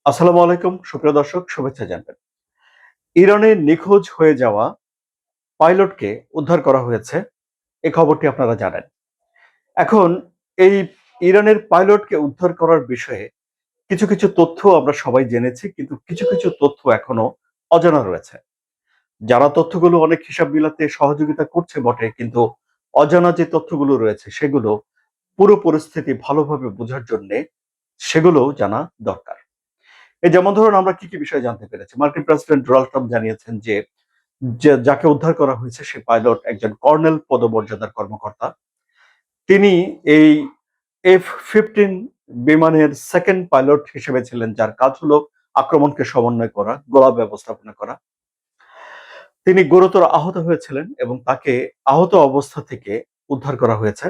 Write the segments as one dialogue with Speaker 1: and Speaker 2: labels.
Speaker 1: আসসালামু আলাইকুম সুপ্রিয় দর্শক, শুভেচ্ছা জানবেন। ইরানে নিখোঁজ হয়ে যাওয়া পাইলটকে উদ্ধার করা হয়েছে, এই খবরটি আপনারা জানেন। এখন এই ইরানের পাইলটকে উদ্ধার করার বিষয়ে কিছু তথ্য আমরা সবাই জেনেছি, কিন্তু কিছু তথ্য এখনো অজানা রয়েছে। যারা তথ্যগুলো অনেক হিসাব মিলাতে সহযোগিতা করছে বটে, কিন্তু অজানা যে তথ্যগুলো রয়েছে সেগুলো পুরো পরিস্থিতি ভালোভাবে বোঝার জন্যে সেগুলোও জানা দরকার। এই যেমন ধরুন, আমরা কি বিষয় জানতে পেরেছি। মার্কিন প্রেসিডেন্ট ডোনাল্ড ট্রাম্প জানিয়েছেন যে যাকে উদ্ধার করা হয়েছে সে পাইলট একজন কর্নেল পদমর্যাদার কর্মকর্তা। তিনি এই F-15 বিমানের সেকেন্ড পাইলট হিসেবে ছিলেন, যার কাজ হলো আক্রমণকে সমন্বয় করা, গোলা ব্যবস্থাপনা করা। তিনি গুরুতর আহত হয়েছিলেন এবং তাকে আহত অবস্থা থেকে উদ্ধার করা হয়েছে।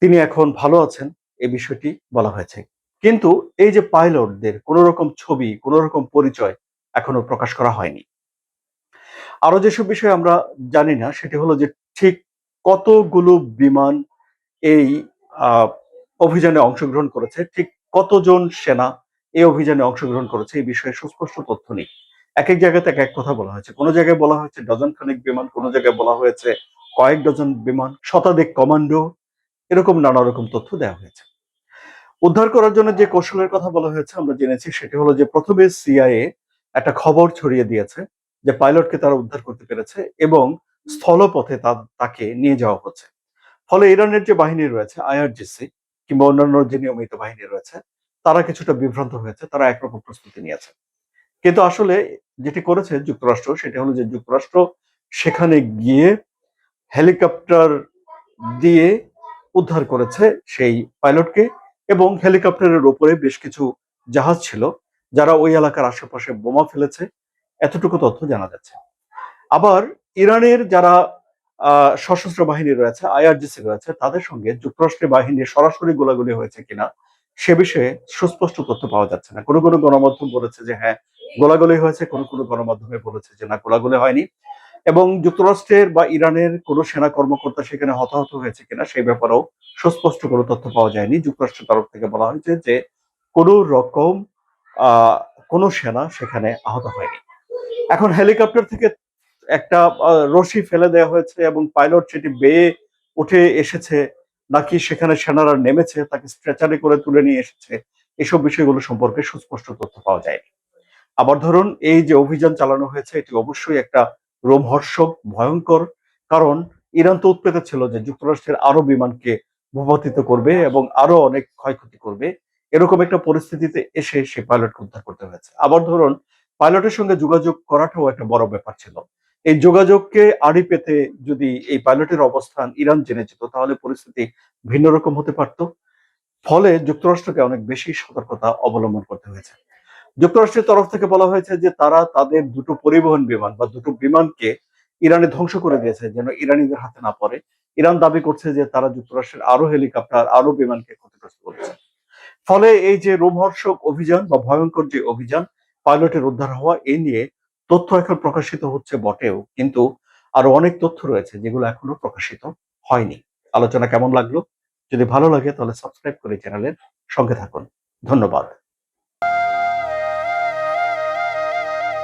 Speaker 1: তিনি এখন ভালো আছেন, এই বিষয়টি বলা হয়েছে। কিন্তু এই যে পাইলটদের কোন রকম ছবি, কোন রকম পরিচয় এখনো প্রকাশ করা হয়নি। আরো যেসব বিষয় আমরা জানি না সেটি হলো যে ঠিক কতগুলো বিমান এই আহ, অভিযানে অংশগ্রহণ করেছে, ঠিক কতজন সেনা এই অভিযানে অংশগ্রহণ করেছে এই বিষয়ে সুস্পষ্ট তথ্য নেই। এক এক জায়গাতে এক এক কথা বলা হয়েছে। কোনো জায়গায় বলা হয়েছে ডজন খানেক বিমান, কোনো জায়গায় বলা হয়েছে কয়েক ডজন বিমান, শতাধিক কমান্ডো, এরকম নানা রকম তথ্য দেওয়া হয়েছে। উদ্ধার করার জন্য যে কৌশলের কথা বলা হয়েছে আমরা জেনেছি, সেটি হলো যে প্রথমে সিআইএ একটা খবর ছড়িয়ে দিয়েছে যে পাইলটকে তারা উদ্ধার করতে পেরেছে এবং স্থলপথে তাকে নিয়ে যাওয়া হচ্ছে। ফলে ইরানের যে বাহিনী রয়েছে আইআরজিসি কিংবা অন্যান্য যে নিয়মিত বাহিনী রয়েছে তারা কিছুটা বিভ্রান্ত হয়েছে, তারা একরকম প্রস্তুতি নিয়েছে। কিন্তু আসলে যেটি করেছে যুক্তরাষ্ট্র সেটা হলো যে যুক্তরাষ্ট্র সেখানে গিয়ে হেলিকপ্টার দিয়ে উদ্ধার করেছে সেই পাইলটকে, এবং হেলিকপ্টারের উপরে বেশ কিছু জাহাজ ছিল যারা ওই এলাকার আশেপাশে বোমা ফেলেছে, এতটুকু তথ্য জানা যাচ্ছে। আবার ইরানের যারা সশস্ত্র বাহিনী রয়েছে, আইআরজিসি রয়েছে, তাদের সঙ্গে যুক্তরাষ্ট্রের বাহিনীর সরাসরি গোলাগুলি হয়েছে কিনা সে বিষয়ে সুস্পষ্ট তথ্য পাওয়া যাচ্ছে না। কোনো গণমাধ্যম বলেছে যে হ্যাঁ গোলাগুলি হয়েছে, কোনো গণমাধ্যমে বলেছে যে না গোলাগুলি হয়নি। এবং যুক্তরাষ্ট্রের বা ইরানের কোনো সেনা কর্মকর্তা সেখানে হতাহত হয়েছে কিনা সেই ব্যাপারেও সুস্পষ্ট কোনো তথ্য পাওয়া যায়নি। যুক্তরাষ্ট্রের তরফ থেকে বলা হয়েছে যে কোনো রকম আহ কোনো সেনা সেখানে আহত হয়নি। এখন হেলিকপ্টার থেকে একটা রশি ফেলে দেওয়া হয়েছে এবং পাইলট সেটি বেয়ে উঠে এসেছে, নাকি সেখানে সেনারা নেমেছে তাকে স্ট্রেচারে করে তুলে নিয়ে এসেছে, এসব বিষয়গুলো সম্পর্কে সুস্পষ্ট তথ্য পাওয়া যায়নি। আবার ধরুন, এই যে অভিযান চালানো হয়েছে এটি অবশ্যই একটা রোমহর্ষক, ভয়ঙ্কর। কারণ ইরান তো উৎপেতে ছিল যে যুক্তরাষ্ট্রের আরো বিমানকে ভূপাতিত করবে এবং আরো অনেক ক্ষয়ক্ষতি করবে। এরকম একটা পরিস্থিতিতে এসে সে পাইলটকে উদ্ধার করতে হয়েছে। আবার ধরুন, পাইলটের সঙ্গে যোগাযোগ করাটাও একটা বড় ব্যাপার ছিল। এই যোগাযোগকে আড়ি পেতে যদি এই পাইলটের অবস্থান ইরান জেনে যেত তাহলে পরিস্থিতি ভিন্ন রকম হতে পারত। ফলে যুক্তরাষ্ট্রকে অনেক বেশি সতর্কতা অবলম্বন করতে হয়েছে। যুক্তরাষ্ট্রের তরফ থেকে বলা হয়েছে যে তারা তাদের দুটো পরিবহন বিমান বা দুটো বিমানকে ইরানে ধ্বংস করে দিয়েছে যেন ইরানিদের হাতে না পড়ে। ইরান দাবি করছে যে তারা যুক্তরাষ্ট্রের আরো হেলিকপ্টার, আরো বিমানকে ক্ষতিগ্রস্ত করেছে। ফলে এই যে রোমহর্ষক অভিযান বা ভয়ঙ্কর যে অভিযান, পাইলটের উদ্ধার হওয়া, এই নিয়ে তথ্য এখন প্রকাশিত হচ্ছে বটেও, কিন্তু আরো অনেক তথ্য রয়েছে যেগুলো এখনো প্রকাশিত হয়নি। আলোচনা কেমন লাগলো? যদি ভালো লাগে তাহলে সাবস্ক্রাইব করে চ্যানেলের সঙ্গে থাকুন। ধন্যবাদ।